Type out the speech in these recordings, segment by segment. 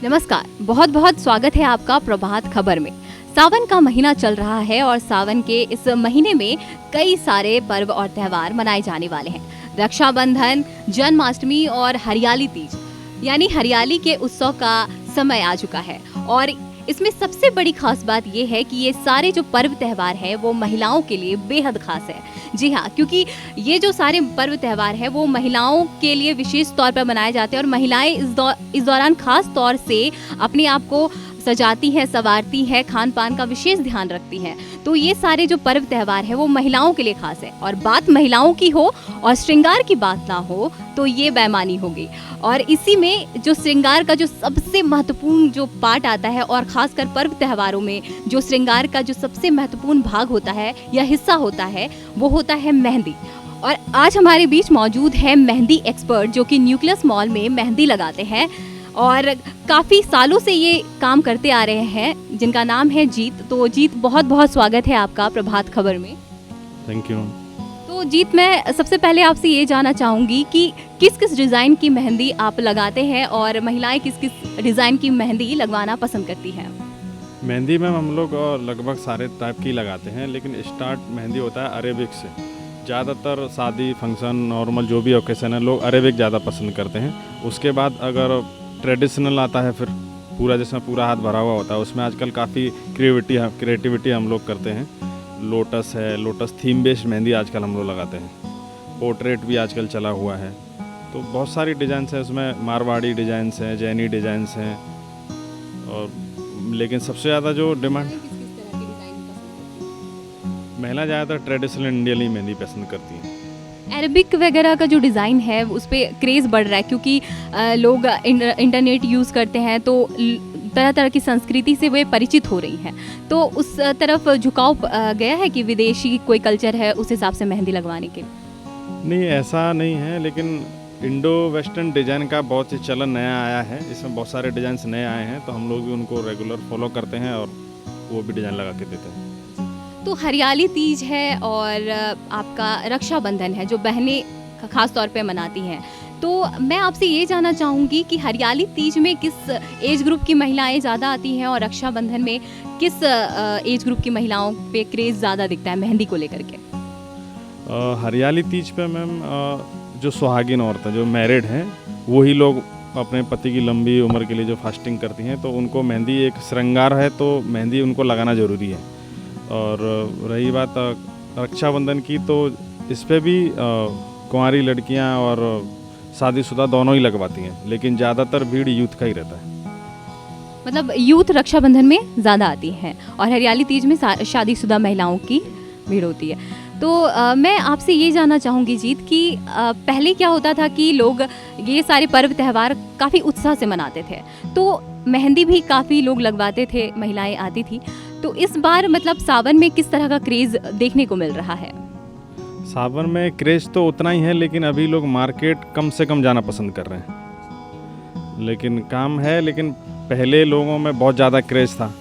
नमस्कार, बहुत बहुत स्वागत है आपका प्रभात खबर में। सावन का महीना चल रहा है और सावन के इस महीने में कई सारे पर्व और त्यौहार मनाए जाने वाले हैं। रक्षाबंधन, जन्माष्टमी और हरियाली तीज यानी हरियाली के उत्सव का समय आ चुका है। और इसमें सबसे बड़ी खास बात ये है कि ये सारे जो पर्व त्यौहार हैं वो महिलाओं के लिए बेहद खास है। जी हाँ, क्योंकि ये जो सारे पर्व त्यौहार हैं वो महिलाओं के लिए विशेष तौर पर मनाए जाते हैं और महिलाएं इस दौरान खास तौर से अपने आप को सजाती हैं, संवारती हैं, खान पान का विशेष ध्यान रखती हैं। तो ये सारे जो पर्व त्यौहार है वो महिलाओं के लिए खास है और बात महिलाओं की हो और श्रृंगार की बात ना हो तो ये बेईमानी होगी। और इसी में जो श्रृंगार का जो सबसे महत्वपूर्ण जो पार्ट आता है और खासकर पर्व त्योहारों में जो श्रृंगार का जो सबसे महत्वपूर्ण भाग होता है या हिस्सा होता है वो होता है मेहंदी। और आज हमारे बीच मौजूद है मेहंदी एक्सपर्ट जो कि न्यूक्लियस मॉल में मेहंदी लगाते हैं और काफ़ी सालों से ये काम करते आ रहे हैं, जिनका नाम है जीत। तो जीत, बहुत बहुत स्वागत है आपका प्रभात खबर में। Thank you. तो जीत, मैं सबसे पहले आपसे ये जानना चाहूँगी कि किस किस डिज़ाइन की मेहंदी आप लगाते हैं और महिलाएं किस किस डिज़ाइन की मेहंदी लगवाना पसंद करती हैं? मेहंदी में हम लोग लगभग सारे टाइप की लगाते हैं, लेकिन स्टार्ट मेहंदी होता है अरेबिक से। ज़्यादातर शादी फंक्शन नॉर्मल जो भी ओकेशन है लोग अरेबिक ज़्यादा पसंद करते हैं। उसके बाद अगर ट्रेडिशनल आता है फिर पूरा, जिसमें पूरा हाथ भरा हुआ होता है, उसमें आजकल काफ़ी क्रिएटिविटी हम लोग करते हैं। लोटस है, लोटस थीम बेस्ड मेहंदी आजकल हम लोग लगाते हैं। पोर्ट्रेट भी आजकल चला हुआ है, तो बहुत सारी डिज़ाइंस हैं उसमें। मारवाड़ी डिज़ाइंस हैं, जैनी डिज़ाइंस हैं, और लेकिन सबसे ज़्यादा जो डिमांड महिला ज़्यादातर ट्रेडिशनल इंडियन ही मेहंदी पसंद करती हैं। अरबिक वगैरह का जो डिज़ाइन है उस पर क्रेज़ बढ़ रहा है क्योंकि लोग इंटरनेट यूज़ करते हैं तो तरह तरह की संस्कृति से वे परिचित हो रही हैं। तो उस तरफ झुकाव गया है कि विदेशी कोई कल्चर है उस हिसाब से मेहंदी लगवाने के लिए? नहीं, ऐसा नहीं है, लेकिन इंडो वेस्टर्न डिज़ाइन का बहुत ही चलन नया आया है। इसमें बहुत सारे डिज़ाइंस नए आए हैं, तो हम लोग भी उनको रेगुलर फॉलो करते हैं और वो भी डिज़ाइन लगा के देते हैं। तो हरियाली तीज है और आपका रक्षाबंधन है जो बहनें खास तौर पे मनाती हैं। तो मैं आपसे ये जानना चाहूँगी कि हरियाली तीज में किस एज ग्रुप की महिलाएं ज़्यादा आती हैं और रक्षाबंधन में किस एज ग्रुप की महिलाओं पे क्रेज़ ज़्यादा दिखता है मेहंदी को लेकर के? हरियाली तीज पे मैम जो सुहागिन औरतें जो मैरिड हैं वही लोग अपने पति की लंबी उम्र के लिए जो फास्टिंग करती हैं, तो उनको मेहंदी एक श्रृंगार है, तो मेहंदी उनको लगाना ज़रूरी है। और रही बात रक्षाबंधन की, तो इस पर भी कुंवारी लड़कियां और शादीशुदा दोनों ही लगवाती हैं, लेकिन ज़्यादातर भीड़ यूथ का ही रहता है। मतलब यूथ रक्षाबंधन में ज़्यादा आती हैं और हरियाली तीज में शादीशुदा महिलाओं की भीड़ होती है। तो मैं आपसे ये जानना चाहूँगी जीत कि पहले क्या होता था कि लोग ये सारे पर्व त्यौहार काफ़ी उत्साह से मनाते थे, तो मेहंदी भी काफ़ी लोग लगवाते थे, महिलाएं आती थी। तो इस बार मतलब सावन में किस तरह का क्रेज़ देखने को मिल रहा है? सावन में क्रेज़ तो उतना ही है, लेकिन अभी लोग मार्केट कम से कम जाना पसंद कर रहे हैं। लेकिन काम है, लेकिन पहले लोगों में बहुत ज़्यादा क्रेज़ था।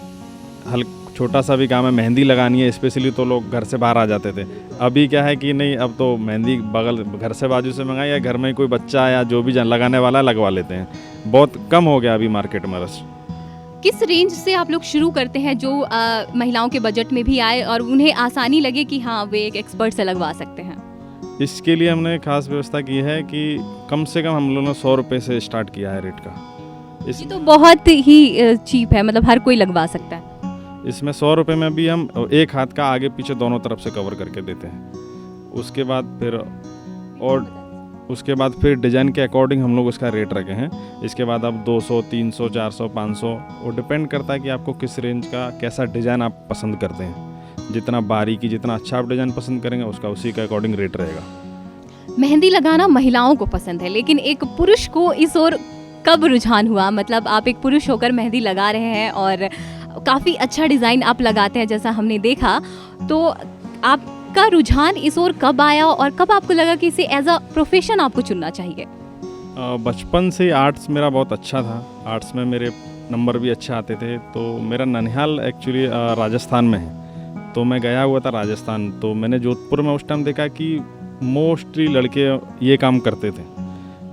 छोटा सा भी काम है, मेहंदी लगानी है स्पेशली, तो लोग घर से बाहर आ जाते थे। अभी क्या है कि नहीं, अब तो मेहंदी बगल घर से बाजू से मंगाई या घर में कोई बच्चा या जो भी लगाने वाला लगवा लेते हैं। बहुत कम हो गया अभी मार्केट में रश। किस रेंज से आप लोग शुरू करते हैं जो महिलाओं के बजट में भी आए और उन्हें आसानी लगे कि हाँ वे एक एक्सपर्ट से लगवा सकते हैं? इसके लिए हमने खास व्यवस्था की है कि कम से कम हम लोगों ने 100 रुपये से स्टार्ट किया है रेट का। ये तो बहुत ही चीप है, मतलब हर कोई लगवा सकता है। इसमें 100 रुपये में भी हम एक हाथ का आगे पीछे दोनों तरफ से कवर करके देते हैं। उसके बाद फिर डिज़ाइन के अकॉर्डिंग हम लोग उसका रेट रखे हैं। इसके बाद अब 200, 300, 400, 500 वो डिपेंड करता है कि आपको किस रेंज का कैसा डिज़ाइन आप पसंद करते हैं। जितना बारीकी, जितना अच्छा आप डिज़ाइन पसंद करेंगे उसका उसी के अकॉर्डिंग रेट रहेगा। मेहंदी लगाना महिलाओं को पसंद है, लेकिन एक पुरुष को इस ओर कब रुझान हुआ? मतलब आप एक पुरुष होकर मेहंदी लगा रहे हैं और काफ़ी अच्छा डिज़ाइन आप लगाते हैं जैसा हमने देखा, तो आपका रुझान इस ओर कब आया और कब आपको लगा कि इसे एज अ प्रोफेशन आपको चुनना चाहिए? बचपन से आर्ट्स मेरा बहुत अच्छा था। आर्ट्स में मेरे नंबर भी अच्छे आते थे। तो मेरा ननिहाल एक्चुअली राजस्थान में है, तो मैं गया हुआ था राजस्थान। तो मैंने जोधपुर में उस टाइम देखा कि मोस्टली लड़के ये काम करते थे।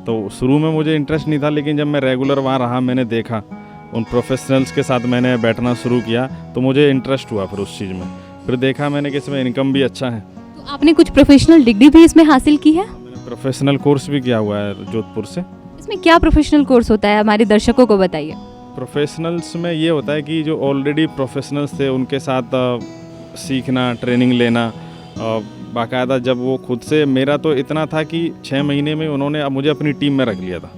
तो शुरू में मुझे इंटरेस्ट नहीं था, लेकिन जब मैं रेगुलर वहाँ रहा मैंने देखा उन प्रोफेशनल्स के साथ मैंने बैठना शुरू किया तो मुझे इंटरेस्ट हुआ फिर उस चीज़ में। फिर देखा मैंने कि इसमें इनकम भी अच्छा है। तो आपने कुछ प्रोफेशनल डिग्री भी इसमें हासिल की है? मैंने प्रोफेशनल कोर्स भी किया हुआ है जोधपुर से। इसमें क्या प्रोफेशनल कोर्स होता है, हमारे दर्शकों को बताइए। प्रोफेशनल्स में ये होता है कि जो ऑलरेडी प्रोफेशनल्स थे उनके साथ सीखना, ट्रेनिंग लेना। बाकायदा जब वो खुद से, मेरा तो इतना था कि 6 महीने में उन्होंने अब मुझे अपनी टीम में रख लिया था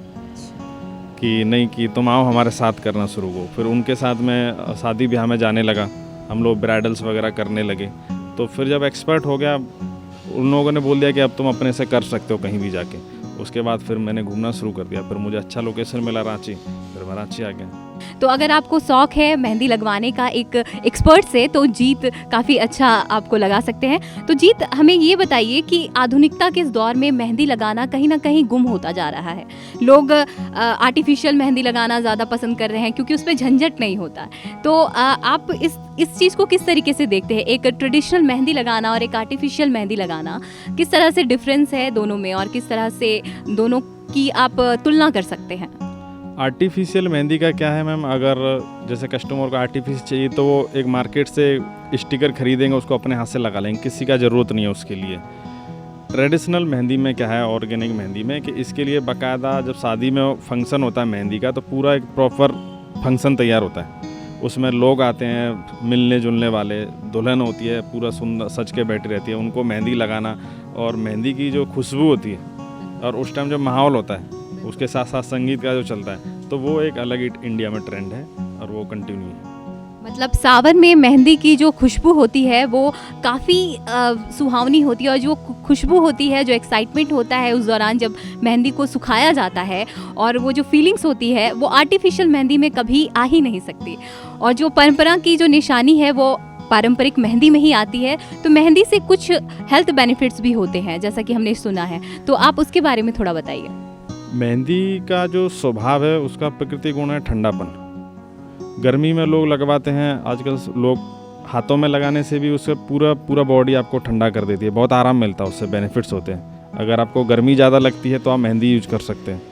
कि नहीं कि तुम आओ हमारे साथ करना शुरू हो। फिर उनके साथ मैं शादी ब्याह में जाने लगा, हम लोग ब्राइडल्स वगैरह करने लगे। तो फिर जब एक्सपर्ट हो गया, उन लोगों ने बोल दिया कि अब तुम अपने से कर सकते हो कहीं भी जाके। उसके बाद फिर मैंने घूमना शुरू कर दिया। फिर मुझे अच्छा लोकेशन मिला रांची, फिर मैं रांची आ गया। तो अगर आपको शौक है मेहंदी लगवाने का एक एक्सपर्ट से, तो जीत काफ़ी अच्छा आपको लगा सकते हैं। तो जीत, हमें ये बताइए कि आधुनिकता के इस दौर में मेहंदी लगाना कहीं ना कहीं गुम होता जा रहा है। लोग आर्टिफिशियल मेहंदी लगाना ज़्यादा पसंद कर रहे हैं क्योंकि उसमें झंझट नहीं होता। तो आप इस चीज़ को किस तरीके से देखते हैं? एक ट्रेडिशनल मेहंदी लगाना और एक आर्टिफिशियल मेहंदी लगाना, किस तरह से डिफरेंस है दोनों में और किस तरह से दोनों की आप तुलना कर सकते हैं? आर्टिफिशियल मेहंदी का क्या है मैम, अगर जैसे कस्टमर को आर्टिफिशियल चाहिए तो वो एक मार्केट से स्टिकर खरीदेंगे, उसको अपने हाथ से लगा लेंगे, किसी का ज़रूरत नहीं है उसके लिए। ट्रेडिशनल मेहंदी में क्या है, ऑर्गेनिक मेहंदी में, कि इसके लिए बाकायदा जब शादी में फंक्शन होता है मेहंदी का, तो पूरा एक प्रॉपर फंक्शन तैयार होता है। उसमें लोग आते हैं मिलने जुलने वाले, दुल्हन होती है पूरा सुंदर सज के बैठी रहती है, उनको मेहंदी लगाना और मेहंदी की जो खुशबू होती है और उस टाइम जो माहौल होता है उसके साथ साथ संगीत का जो चलता है, तो वो एक अलग ही इंडिया में ट्रेंड है और वो कंटिन्यू है। मतलब सावन में मेहंदी की जो खुशबू होती है वो काफ़ी सुहावनी होती है, और जो खुशबू होती है, जो एक्साइटमेंट होता है उस दौरान जब मेहंदी को सुखाया जाता है, और वो जो फीलिंग्स होती है वो आर्टिफिशियल मेहंदी में कभी आ ही नहीं सकती। और जो परंपरा की जो निशानी है वो पारंपरिक मेहंदी में ही आती है। तो मेहंदी से कुछ हेल्थ बेनिफिट्स भी होते हैं जैसा कि हमने सुना है, तो आप उसके बारे में थोड़ा बताइए। मेहंदी का जो स्वभाव है उसका प्रकृति गुण है ठंडापन। गर्मी में लोग लगवाते हैं, आजकल लोग हाथों में लगाने से भी उससे पूरा बॉडी आपको ठंडा कर देती है, बहुत आराम मिलता है, उससे बेनिफिट्स होते हैं। अगर आपको गर्मी ज़्यादा लगती है तो आप मेहंदी यूज कर सकते हैं,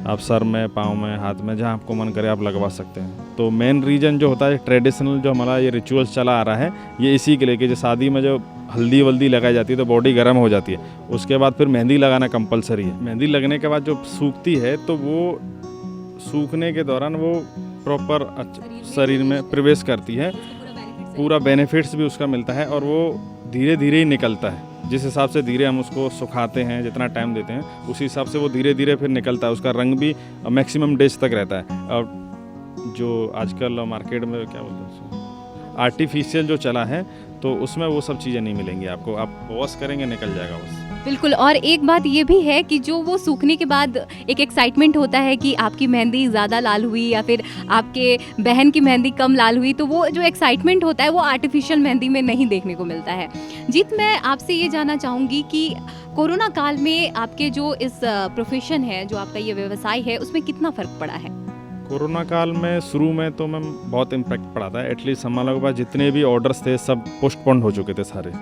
आप सर में, पाँव में, हाथ में, जहाँ आपको मन करे आप लगवा सकते हैं। तो मेन रीज़न जो होता है ट्रेडिशनल जो हमारा ये रिचुअल्स चला आ रहा है, ये इसी के लिए कि जो शादी में जो हल्दी वल्दी लगाई जाती है तो बॉडी गर्म हो जाती है, उसके बाद फिर मेहंदी लगाना कंपलसरी है। मेहंदी लगने के बाद जो सूखती है तो वो सूखने के दौरान वो प्रॉपर शरीर में प्रवेश करती है, पूरा बेनिफिट्स भी उसका मिलता है, और वो धीरे धीरे ही निकलता है। जिस हिसाब से धीरे हम उसको सुखाते हैं, जितना टाइम देते हैं उसी हिसाब से वो धीरे धीरे फिर निकलता है। उसका रंग भी मैक्सिमम डेज तक रहता है। और जो आजकल मार्केट में क्या बोलते हैं आर्टिफिशियल जो चला है, तो उसमें वो सब चीज़ें नहीं मिलेंगी आपको, आप वॉश करेंगे निकल जाएगा बस। बिल्कुल। और एक बात ये भी है कि जो वो सूखने के बाद एक एक्साइटमेंट होता है कि आपकी मेहंदी ज़्यादा लाल हुई या फिर आपके बहन की मेहंदी कम लाल हुई, तो वो जो एक्साइटमेंट होता है वो आर्टिफिशियल मेहंदी में नहीं देखने को मिलता है। जीत, मैं आपसे ये जानना चाहूँगी कि कोरोना काल में आपके जो इस प्रोफेशन है, जो आपका ये व्यवसाय है, उसमें कितना फ़र्क पड़ा है? कोरोना काल में शुरू में तो मैम बहुत इम्पैक्ट पड़ा था। एटलीस्ट हम लोगों के पास जितने भी ऑर्डर्स थे सब पोस्टपोन्ड हो चुके थे सारे।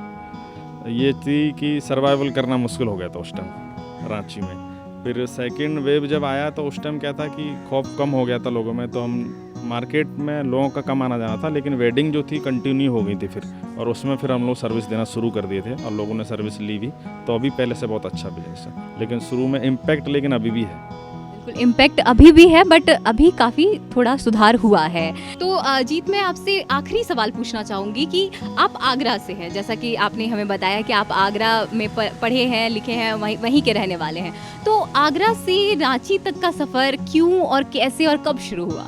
ये थी कि सर्वाइवल करना मुश्किल हो गया था उस टाइम रांची में। फिर सेकंड वेव जब आया तो उस टाइम क्या था कि खौफ कम हो गया था लोगों में, तो हम मार्केट में लोगों का कम आना जाना था, लेकिन वेडिंग जो थी कंटिन्यू हो गई थी फिर, और उसमें फिर हम लोग सर्विस देना शुरू कर दिए थे और लोगों ने सर्विस ली भी। तो अभी पहले से बहुत अच्छा बिजनेस है, लेकिन शुरू में इम्पैक्ट लेकिन अभी भी है। बिल्कुल, इम्पैक्ट अभी भी है, बट अभी काफ़ी थोड़ा सुधार हुआ है। तो जीत, मैं आपसे आखिरी सवाल पूछना चाहूँगी कि आप आगरा से हैं, जैसा कि आपने हमें बताया कि आप आगरा में पढ़े हैं, लिखे हैं, वहीं के रहने वाले हैं। तो आगरा से रांची तक का सफ़र क्यों और कैसे और कब शुरू हुआ?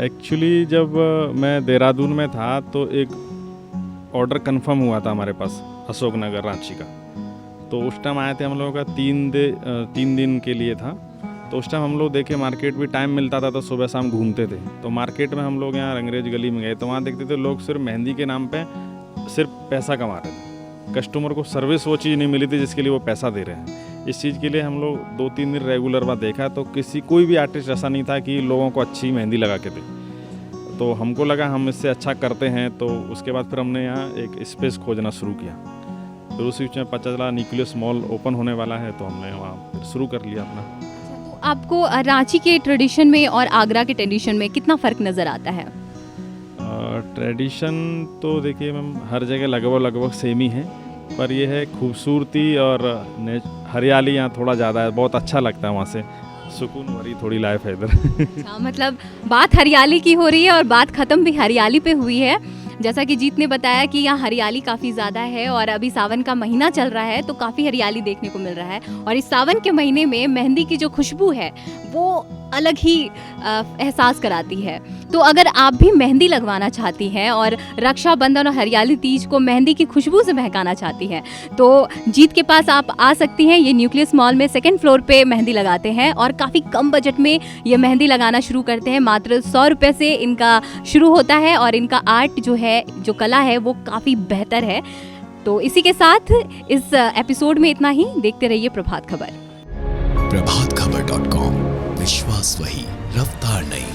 एक्चुअली जब मैं देहरादून में था तो एक ऑर्डर कंफर्म हुआ था हमारे पास अशोकनगर रांची का। तो उस टाइम आए थे हम लोगों का 3 दिन के लिए था। तो उस टाइम हम लोग देखे मार्केट भी टाइम मिलता था तो सुबह शाम घूमते थे। तो मार्केट में हम लोग यहाँ अंग्रेज गली में गए तो वहाँ देखते थे लोग सिर्फ मेहंदी के नाम पे सिर्फ पैसा कमा रहे थे। कस्टमर को सर्विस वो चीज़ नहीं मिली थी जिसके लिए वो पैसा दे रहे हैं। इस चीज़ के लिए हम लोग 2-3 दिन रेगुलर बाद देखा तो कोई भी आर्टिस्ट ऐसा नहीं था कि लोगों को अच्छी मेहंदी लगा के दे। तो हमको लगा हम इससे अच्छा करते हैं, तो उसके बाद फिर हमने यहाँ एक स्पेस खोजना शुरू किया। फिर उसी बीच में पता चला न्यूक्लियस मॉल ओपन होने वाला है, तो हमने वहाँ फिर शुरू कर लिया अपना। आपको रांची के ट्रेडिशन में और आगरा के ट्रेडिशन में कितना फ़र्क नज़र आता है? ट्रेडिशन तो देखिए मैम हर जगह लगभग सेम ही है, पर ये है खूबसूरती और हरियाली यहाँ थोड़ा ज़्यादा है, बहुत अच्छा लगता है वहाँ से, सुकून भरी थोड़ी लाइफ है इधर। अच्छा, मतलब बात हरियाली की हो रही है और बात ख़त्म भी हरियाली पे हुई है। जैसा कि जीत ने बताया कि यहाँ हरियाली काफ़ी ज़्यादा है और अभी सावन का महीना चल रहा है तो काफ़ी हरियाली देखने को मिल रहा है, और इस सावन के महीने में मेहंदी की जो खुशबू है वो अलग ही एहसास कराती है। तो अगर आप भी मेहंदी लगवाना चाहती हैं और रक्षाबंधन और हरियाली तीज को मेहंदी की खुशबू से महकाना चाहती हैं तो जीत के पास आप आ सकती हैं। ये न्यूक्लियस मॉल में 2nd फ्लोर पे मेहंदी लगाते हैं और काफ़ी कम बजट में ये मेहंदी लगाना शुरू करते हैं। मात्र 100 रुपये से इनका शुरू होता है और इनका आर्ट जो है, जो कला है वो काफ़ी बेहतर है। तो इसी के साथ इस एपिसोड में इतना ही। देखते रहिए प्रभात खबर। प्रभातखबर.com, विश्वास वही, रफ्तार नहीं।